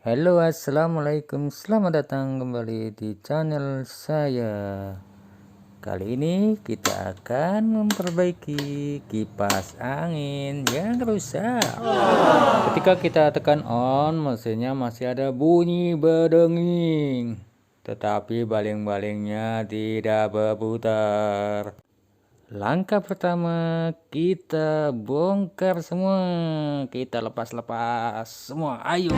Halo, assalamualaikum. Selamat datang kembali di channel saya. Kali ini kita akan memperbaiki kipas angin yang rusak. Ketika kita tekan on, mesinnya masih ada bunyi berdenging, tetapi baling-balingnya tidak berputar. Langkah pertama, kita bongkar semua. Kita lepas-lepas semua. Ayo.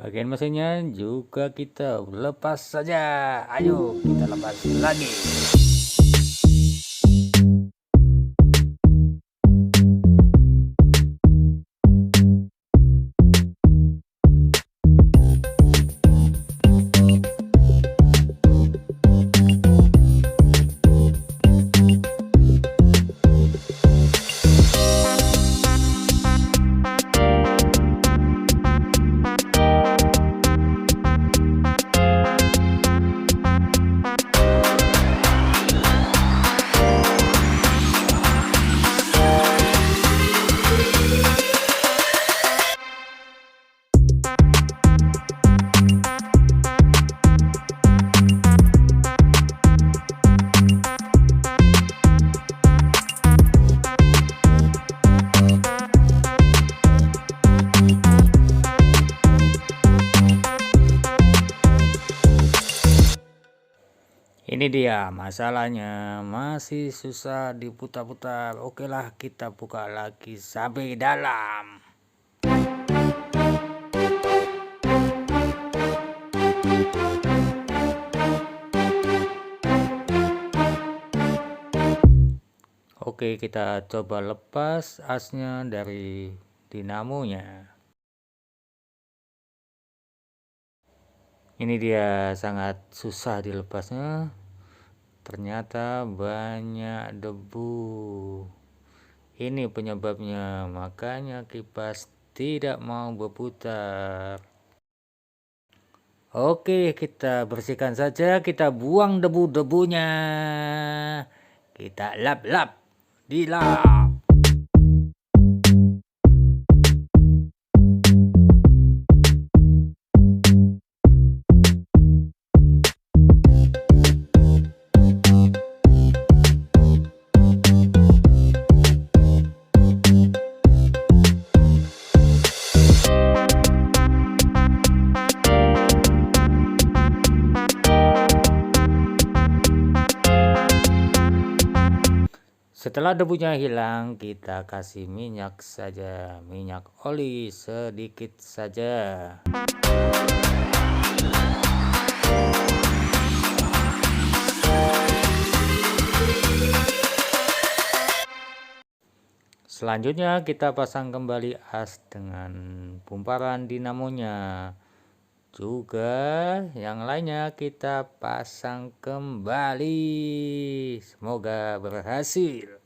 Bagian mesinnya juga kita lepas saja. Ayo kita lepas lagi. Ini dia masalahnya, masih susah diputar-putar. Oke lah, kita buka lagi sampai dalam. Oke, kita coba lepas asnya dari dinamonya. Ini dia, sangat susah dilepasnya. Ternyata banyak debu. Ini penyebabnya, makanya kipas tidak mau berputar. Oke, kita bersihkan saja, kita buang debu-debunya. Kita lap-lap, dilap. Setelah debunya hilang, kita kasih minyak saja, minyak oli sedikit saja. Selanjutnya kita pasang kembali as dengan pumparan dinamonya. Juga yang lainnya kita pasang kembali. Semoga berhasil.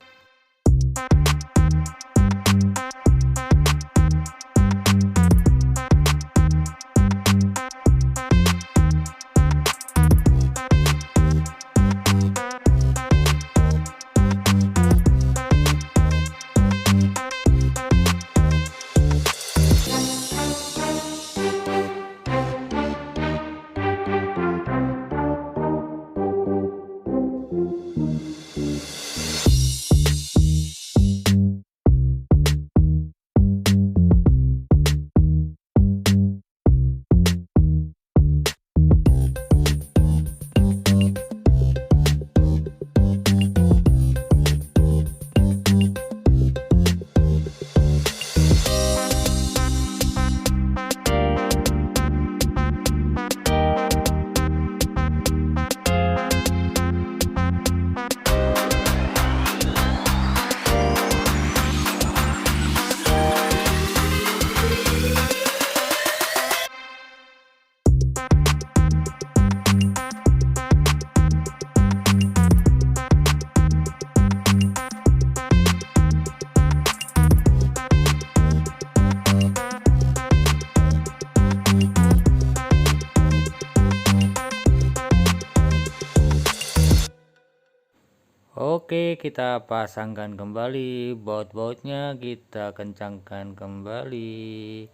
Oke, kita pasangkan kembali baut-bautnya, kita kencangkan kembali.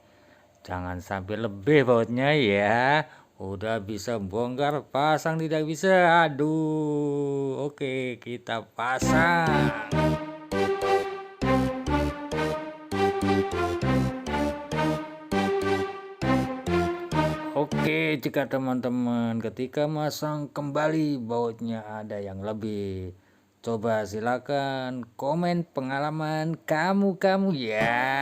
Jangan sampai lebih bautnya ya. Udah bisa bongkar, pasang tidak bisa. Aduh. Oke, kita pasang. Oke, jika teman-teman ketika masang kembali bautnya ada yang lebih, coba silakan komen pengalaman kamu ya.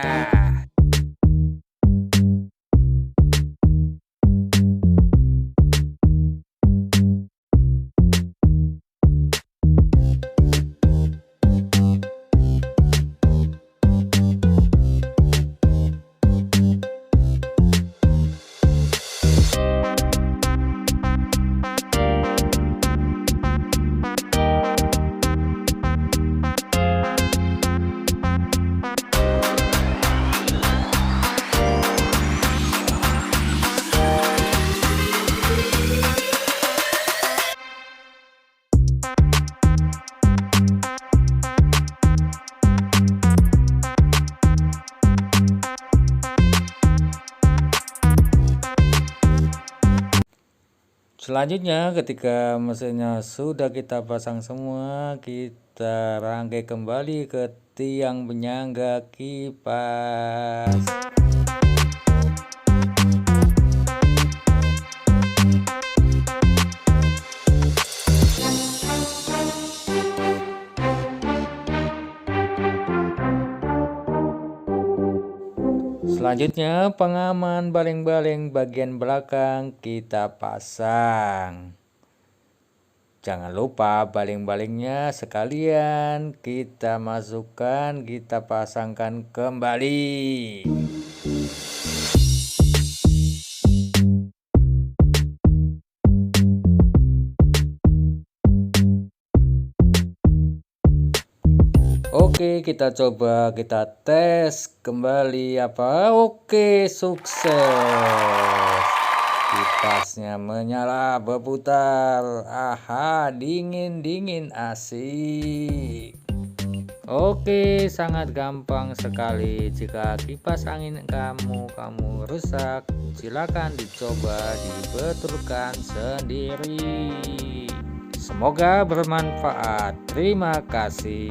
Selanjutnya ketika mesinnya sudah kita pasang semua, kita rangkai kembali ke tiang penyangga kipas. Selanjutnya pengaman baling-baling bagian belakang kita pasang. Jangan lupa baling-balingnya sekalian kita masukkan, kita pasangkan kembali. Oke, kita coba, kita tes kembali apa? Oke, sukses. Kipasnya menyala, berputar. Aha, dingin, asik. Oke, sangat gampang sekali. Jika kipas angin kamu rusak, silakan dicoba dibetulkan sendiri. Semoga bermanfaat. Terima kasih.